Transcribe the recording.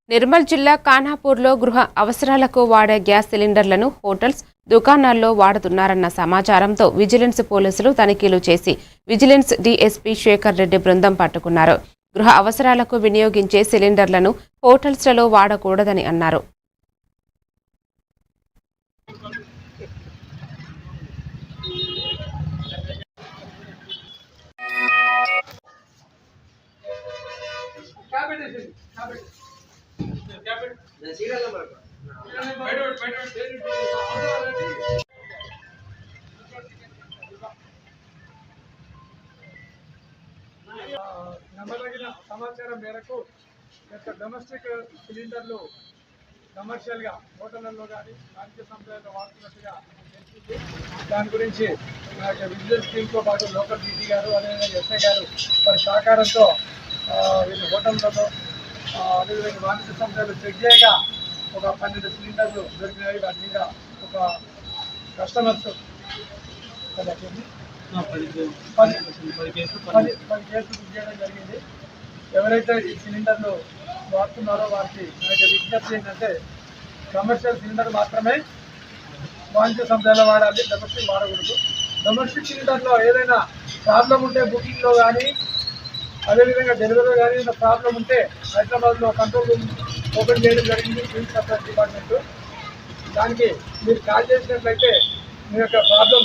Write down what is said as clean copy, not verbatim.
నిర్మల్ జిల్లా ఖానాపూర్లో గృహ అవసరాలకు వాడే గ్యాస్ సిలిండర్లను హోటల్స్, దుకాణాల్లో వాడుతున్నారన్న సమాచారంతో విజిలెన్స్ పోలీసులు తనిఖీలు చేసి విజిలెన్స్ డీఎస్పీ శేఖర్ రెడ్డి బృందం పట్టుకున్నారు. గృహ అవసరాలకు వినియోగించే సిలిండర్లను హోటల్స్లలో వాడకూడదని అన్నారు. నమ్మదగిన సమాచారం మేరకు డొమెస్టిక్ సిలిండర్లు కమర్షియల్గా హోటళ్లలో కానీ వాణిజ్య సంస్థలలో వాడుతున్నట్టుగా తెలిసింది. దాని గురించి విజిలెన్స్ టీంతో పాటు లోకల్ డీటీ గారు అదేవిధంగా ఎస్ఐ గారు వారి సహకారంతో వీళ్ళు హోటళ్లలో అదేవిధంగా వాణిజ్య సంస్థలు చెక్ చేయగా ఒక 12 సిలిండర్లు దొరికినాయి. వాటి మీద ఒక కస్టమర్స్ 10 కేసులు బుక్ చేయడం జరిగింది. ఎవరైతే ఈ సిలిండర్లు వాడుతున్నారో వారికి విజ్ఞప్తి ఏంటంటే కమర్షియల్ సిలిండర్ మాత్రమే వాణిజ్య సంస్థలో వాడాలి, డొమెస్టిక్ వాడకూడదు. డొమెస్టిక్ సిలిండర్లో ఏదైనా ప్రాబ్లం ఉంటే బుకింగ్లో కానీ అదేవిధంగా డెలివరీలో కానీ ఏదైనా ప్రాబ్లం ఉంటే హైదరాబాద్లో కంట్రోల్ రూమ్ ఓపెన్ చేయడం జరిగింది సివిల్ సప్లైస్ డిపార్ట్మెంట్. దానికి మీరు కాల్ చేసినట్లయితే మీ యొక్క ప్రాబ్లం